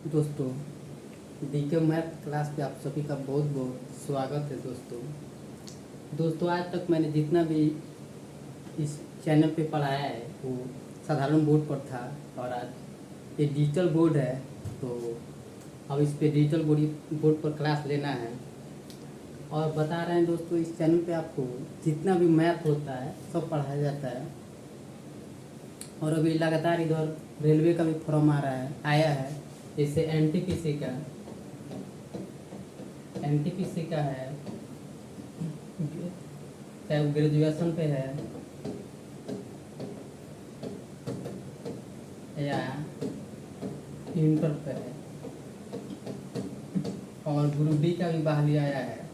दोस्तों, DK math class पे आप सभी का बहुत बहुत स्वागत है। दोस्तों आज तक मैंने जितना भी इस चैनल पे पढ़ाया है वो साधारण बोर्ड पर था, और आज ये डिजिटल बोर्ड है। तो अब इस पे डिजिटल बोर्ड पर क्लास लेना है, और बता रहे हैं दोस्तों, इस चैनल पे आपको जितना भी मैथ होता है सब पढ़ाया जाता है। और अभी लगातार इधर रेलवे का भी फॉर्म आया है, जैसे एनटीपीसी का है, चाहे वो ग्रेजुएशन पे है या इंटर पे है। और ग्रुप डी का भी बहाली आया है,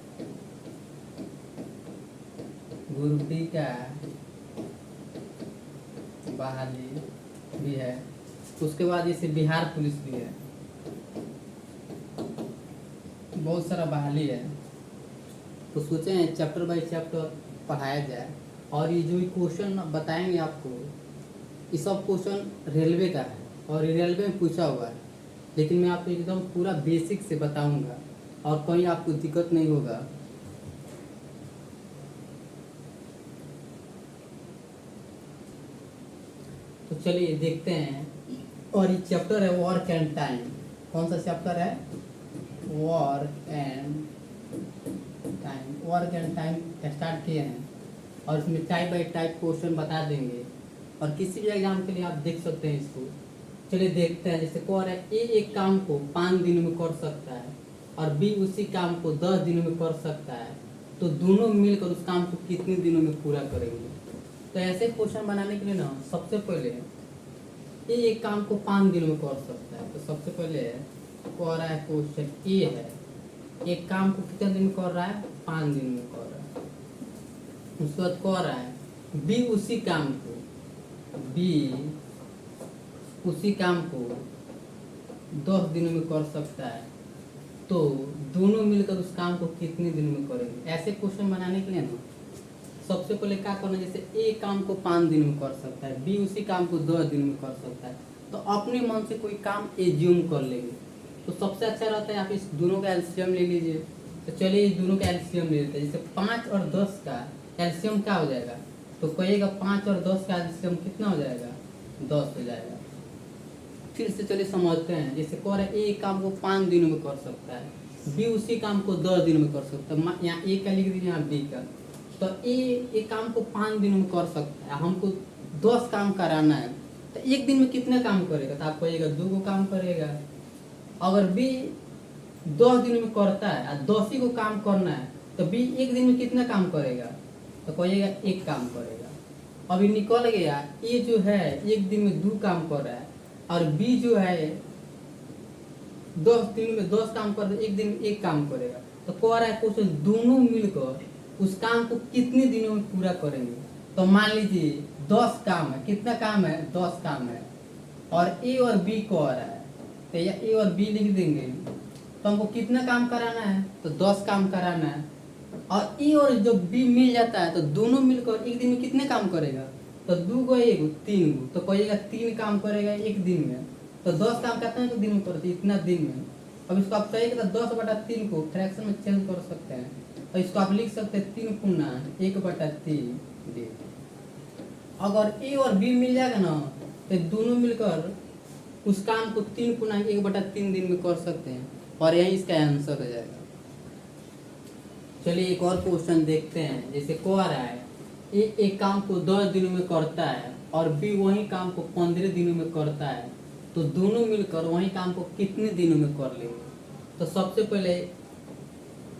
ग्रुप डी का बहाली भी है। उसके बाद जैसे बिहार पुलिस भी है, बहुत सारा बहाली है। तो सोचे हैं चैप्टर बाय चैप्टर पढ़ाया जाए। और ये जो क्वेश्चन बताएंगे आपको, ये सब क्वेश्चन रेलवे का है और ये रेलवे में पूछा हुआ है, लेकिन मैं आपको एकदम पूरा बेसिक से बताऊंगा और कहीं आपको दिक्कत नहीं होगा। तो चलिए देखते हैं। और ये चैप्टर है वर्क एंड टाइम। कौन सा चैप्टर है? वर्क एंड टाइम स्टार्ट किए हैं, और इसमें टाइप बाय टाइप क्वेश्चन बता देंगे, और किसी भी एग्जाम के लिए आप देख सकते हैं इसको। चलिए देखते हैं। जैसे कह रहा है ए एक काम को 5 दिनों में कर सकता है और बी उसी काम को 10 दिनों में कर सकता है, तो दोनों मिलकर उस काम को कितने दिनों में पूरा करेंगे। तो ऐसे क्वेश्चन बनाने के लिए ना, सबसे पहले ए एक काम को 5 दिनों में कर सकता है, तो सबसे पहले कह रहा है क्वेश्चन ए है, एक काम को कितने दिन में कर रहा है? 5 दिन में कर रहा है। उसके बाद कह रहा है बी उसी काम को 10 दिनों में कर सकता है, तो दोनों मिलकर उस काम को कितने दिन में करेंगे। ऐसे क्वेश्चन बनाने के लिए ना, सबसे पहले क्या करना, जैसे ए काम को 5 दिन में कर सकता है, बी उसी काम को 10 दिन में कर सकता है, तो अपने मन से कोई काम एज्यूम कर लेंगे। तो सबसे अच्छा रहता है आप इस दोनों का एलसीएम ले लीजिए। तो चलिए इस दोनों का एलसीएम ले लेते हैं। जैसे 5 और 10 का एलसीएम क्या हो जाएगा? तो कहिएगा 5 और 10 का एलसीएम कितना हो जाएगा? 10 हो जाएगा। फिर से चलिए समझते हैं। जैसे कह रहे हैं ए काम को 5 दिनों में कर सकता है, बी उसी काम को 10 दिनों में कर सकता है। यहाँ ए का लिख दीजिए, यहाँ बी का। तो ए काम को 5 दिनों में कर सकता है, हमको 10 काम कराना है, तो एक दिन में कितने काम करेगा? तो आप कहिएगा 2 काम करेगा। अगर बी 10 दिनों में करता है और 10 ही को काम करना है, तो बी एक दिन में कितना काम करेगा? तो कहिएगा 1 काम करेगा। अभी निकल गया, ए जो है एक दिन में 2 काम कर रहा है, और बी जो है 10 दिन में 10 काम कर रहा है, एक दिन में 1 काम करेगा। तो कह रहा है क्वेश्चन दोनों मिलकर उस काम को कितने दिनों में पूरा करेंगे। तो मान लीजिए 10 काम है। कितना काम है? 10 काम है, और ए और बी कह रहा है, तो या ए और बी लिख देंगे। तो हमको कितना काम कराना है? तो 10 काम कराना है। और ए और जब बी मिल जाता है, तो दोनों मिलकर एक दिन में कितने काम करेगा? तो 2 को 1 3 गो, तो कहिएगा 3 काम करेगा एक दिन में। तो 10 काम कितने दिन में करते? इतना दिन में। अब इसको आप चाहिए तो 10/3 को फ्रैक्शन में चेंज कर सकते हैं, तो इसको आप लिख सकते हैं 3 गुना 1/3 दिन। अगर ए और बी मिल जाएगा ना, तो दोनों मिलकर उस काम को 3 गुना 1/3 दिन में कर सकते हैं, और यही इसका आंसर हो जाएगा। चलिए एक और क्वेश्चन देखते हैं। जैसे कह रहा है ए एक काम को 10 दिनों में करता है और बी वही काम को 15 दिनों में करता है, तो दोनों मिलकर वही काम को कितने दिनों में कर लेंगे। तो सबसे पहले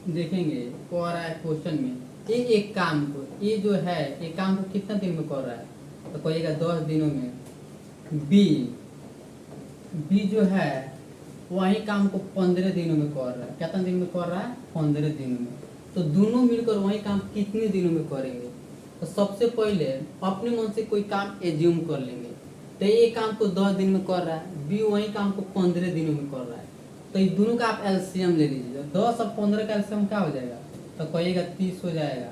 देखेंगे, कह रहा है क्वेश्चन में ए एक काम को, ए जो है एक काम को कितना दिन में कर रहा है? तो कहिएगा 10 दिनों में। बी जो है वही काम को 15 दिनों में कर रहा है। कितना दिन में कर रहा है? 15 दिनों में। तो दोनों मिलकर वही काम कितने दिनों में करेंगे। तो सबसे पहले अपने मन से कोई काम एज्यूम कर लेंगे। तो ये काम को 10 दिन में कर रहा है, बी वही काम को 15 दिनों में कर रहा है, तो ये दोनों का आप एलसीएम ले लीजिए। 10 और 15 का एलसीएम क्या हो जाएगा? तो कहिएगा 30 हो जाएगा।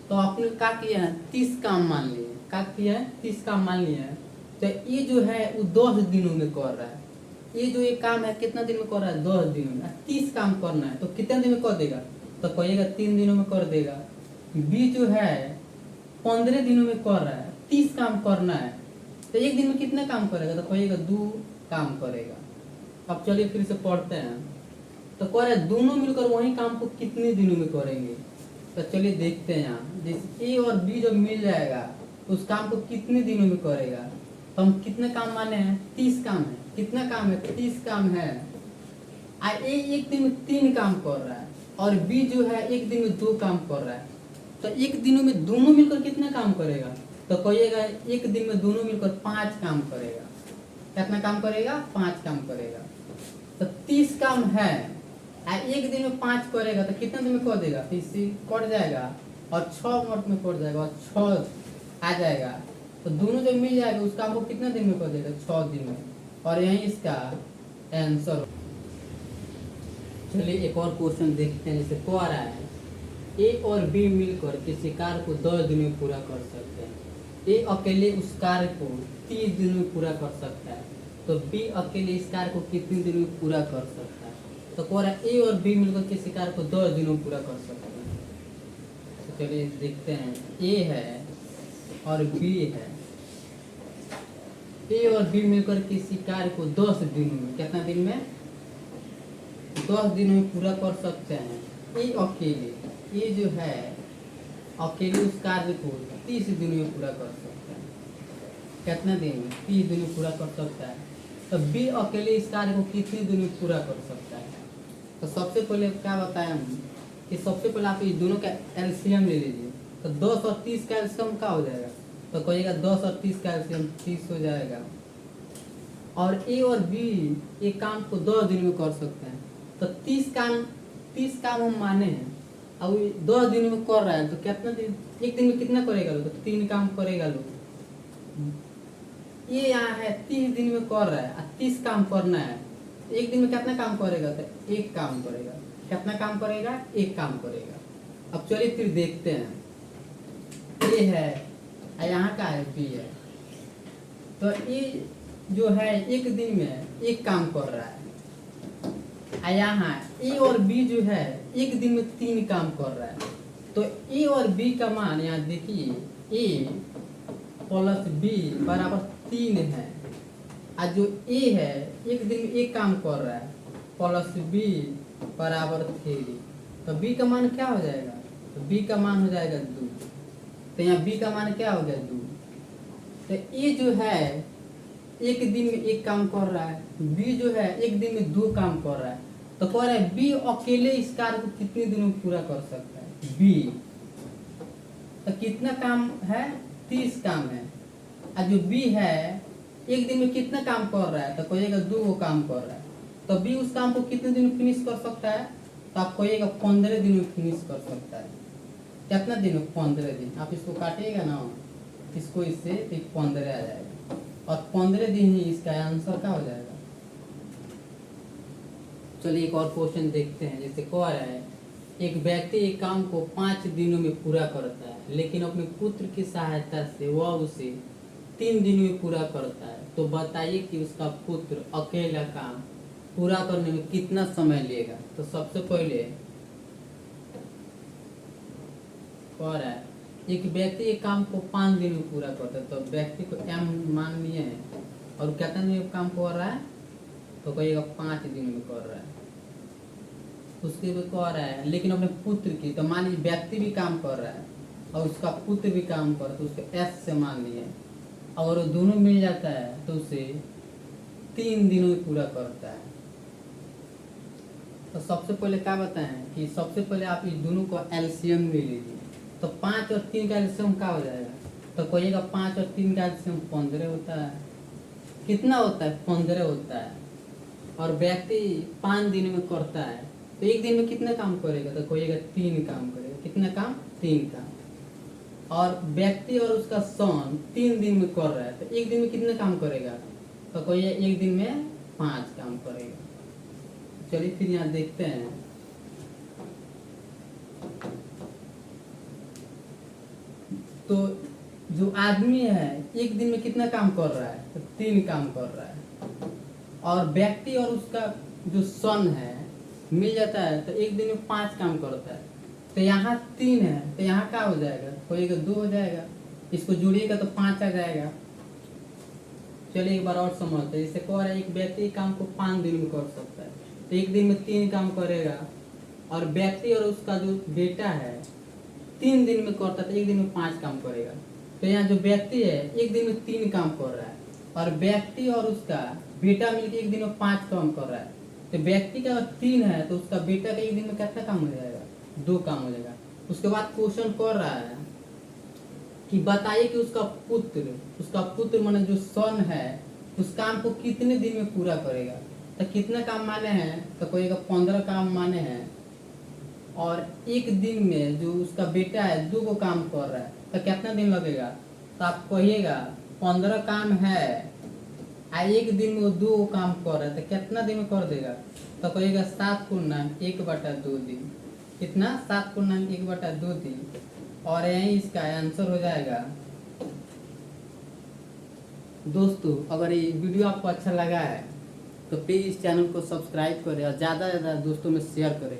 तो आपने क्या किया है? 30 काम मान लिए। क्या किया है? 30 काम मान लिया है। तो ये जो है वो 10 दिनों में कर रहा है, ये जो ये काम है कितना दिन में कर रहा है, 10 दिनों में। 30 काम करना है तो कितने दिन में कर देगा, तो कहिएगा 3 दिनों में कर देगा। बी जो है 15 दिनों में कर रहा है, 30 काम करना है, तो एक दिन में कितने काम करेगा, तो कहिएगा 2 काम करेगा। अब चलिए फिर से पढ़ते हैं। तो कह रहे दोनों मिलकर वही काम को कितने दिनों में करेंगे, तो चलिए देखते हैं। यहाँ जैसे ए और बी जब मिल जाएगा तो उस काम को कितने दिनों में करेगा, तो हम कितने काम माने हैं, 30 काम है। कितना काम है, 30 काम है। ए एक दिन में 3 काम कर रहा है और बी जो है एक दिन में 2 काम कर रहा है, तो एक दिनों में दोनों मिलकर कितना काम करेगा, तो कहिएगा एक दिन में दोनों मिलकर 5 काम करेगा। कितना काम करेगा, 5 काम करेगा। तो 30 काम है, एक दिन में 5 करेगा तो कितना दिन में कर देगा, तो इससे कट जाएगा और 6 मिनट में कट जाएगा और 6 आ जाएगा। तो दोनों जब मिल जाएगा उस काम को कितना दिन में कर देगा, 6 दिन में। और यही इसका आंसर। चलिए एक और क्वेश्चन देखते हैं। जैसे कह रहा है ए और बी मिलकर किसी कार्य को 10 दिन में पूरा कर सकते हैं। ए अकेले उस कार्य को 30 दिन में पूरा कर सकता है, तो बी अकेले इस कार्य को कितने दिन में पूरा कर सकता है, तो कह रहा है ए और बी मिलकर किसी कार्य को 10 दिनों में पूरा कर सकते हैं। तो चलिए देखते हैं। ए है और बी है, ए और बी मिलकर किसी कार्य को 10 दिनों में, कितना दिन में, 10 दिनों में पूरा कर सकते हैं। ए अकेले, ये जो है अकेले उस कार्य को 30 दिनों में पूरा कर सकता है। कितना दिन में, 30 दिन में पूरा कर सकता है। तो बी अकेले इस कार्य को कितने दिन में पूरा कर सकता है, तो सबसे पहले क्या बताएं हम कि सबसे पहले आप इस दोनों का एलसीएम ले लीजिए। तो 10 और 30 का एलसीएम क्या हो जाएगा, तो कहिएगा 10 और 30 का एलसीएम 30 हो जाएगा। और ए और बी एक काम को 10 दिन में कर सकते हैं, तो 30 काम हम माने हैं। अब 10 दिन में कर रहा है तो कितना दिन, एक दिन में कितना करेगा लोग, तो 3 काम करेगा लोग। ये यहाँ है 30 दिन में कर रहा है, 30 काम करना है, एक दिन में कितना काम करेगा, तो 1 काम करेगा। कितना काम करेगा, 1 काम करेगा। अब चलिए फिर देखते हैं। ए है यहाँ का है, बी है, तो ये जो है एक दिन में 1 काम कर रहा है। यहाँ ए और बी जो है एक दिन में 3 काम कर रहा है, तो ए और बी का मान यहाँ देखिए, ए प्लस बी बराबर 3 है। और जो ए है एक दिन में 1 काम कर रहा है, प्लस बी बराबर 3, तो बी का मान क्या हो जाएगा, तो बी का मान हो जाएगा 2। तो यहाँ बी का मान क्या हो गया, 2। तो ए जो है एक दिन में 1 काम कर रहा है, बी जो है एक दिन में 2 काम कर रहा है, तो कह रहा है बी अकेले इस कार्य को कितने दिनों में पूरा कर सकता है, बी। तो कितना काम है, 30 काम है। और जो बी है एक दिन में कितना काम कर रहा है, तो कहिएगा 2 काम कर रहा है, तो बी उस काम को कितने दिन में फिनिश कर सकता है, तो आप कहिएगा 15 दिन में फिनिश कर सकता है। कितना दिन में, 15 दिन। आप इसको काटिएगा ना, इसको इससे, तो 15 आ जाएगा और 15 दिन ही इसका आंसर क्या हो जाएगा। चलिए एक और क्वेश्चन देखते हैं। जैसे कह रहा है एक व्यक्ति एक काम को 5 दिनों में पूरा करता है, लेकिन अपने पुत्र की सहायता से वह उसे 3 दिनों में पूरा करता है, तो बताइए कि उसका पुत्र अकेला काम पूरा करने में कितना समय लेगा। तो सबसे पहले कह रहा है एक व्यक्ति एक काम को 5 दिन में पूरा करता है, तो व्यक्ति को एम मान लिए है और कितना दिन में काम कर रहा है, तो कहिएगा 5 दिन में कर रहा है। उसके भी कह रहा है लेकिन अपने पुत्र की, तो मान लीजिए व्यक्ति भी काम कर रहा है और उसका पुत्र भी काम कर रहा है, तो उसको एस से मान लिए। और दोनों मिल जाता है तो उसे 3 दिनों में पूरा करता है। तो सबसे पहले क्या बताएं कि सबसे पहले आप इस दोनों को एलसीएम ले लीजिए। तो 5 और 3 का एलसीएम क्या हो जाएगा, तो कहिएगा 5 और 3 का एलसीएम 15 होता है। कितना होता है, 15 होता है। और व्यक्ति 5 दिन में करता है, तो एक दिन में कितना काम करेगा, तो कहिएगा 3 काम करेगा। कितना काम, 3 काम। और व्यक्ति और उसका सन 3 दिन में कर रहा है, तो एक दिन में कितना काम करेगा, तो कहिए एक दिन में 5 काम करेगा। चलिए फिर यहाँ देखते हैं। तो जो आदमी है एक दिन में कितना काम कर रहा है, तो 3 काम कर रहा है। और व्यक्ति और उसका जो सन है मिल जाता है तो एक दिन में 5 काम करता है। तो यहाँ 3 है तो यहाँ क्या हो जाएगा, होएगा 2 हो जाएगा। इसको जोड़िएगा तो 5 आ जाएगा। चलिए एक बार और समझते हैं। जैसे कह रहा है एक व्यक्ति काम को 5 दिन में कर सकता है, तो एक दिन में 3 काम करेगा। और व्यक्ति और उसका जो बेटा है 3 दिन में करता है तो एक दिन में 5 काम करेगा। तो यहाँ जो व्यक्ति है एक दिन में 3 काम कर रहा है और व्यक्ति और उसका बेटा मिलकर एक दिन में 5 काम कर रहा है। तो व्यक्ति का 3 है तो उसका बेटा का एक दिन में कितना काम हो जाएगा, 2 काम हो जाएगा। उसके बाद क्वेश्चन कर रहा है कि बताइए कि उसका पुत्र माने जो सन है उस काम को कितने दिन में पूरा करेगा। तो कितने काम माने हैं, तो कोई 15 काम माने हैं। और एक दिन में जो उसका बेटा है 2 को काम कर रहा है तो कितना दिन लगेगा। तो आप कहिएगा 15 काम है आ एक दिन में वो 2 को काम कर रहा है तो कितना दिन में कर देगा। तो कहिएगा 7×1/2 दिन। कितना, 7×1/2 दिन। और यही इसका आंसर हो जाएगा। दोस्तों अगर ये वीडियो आपको अच्छा लगा है तो प्लीज़ इस चैनल को सब्सक्राइब करें और ज़्यादा से ज़्यादा दोस्तों में शेयर करें।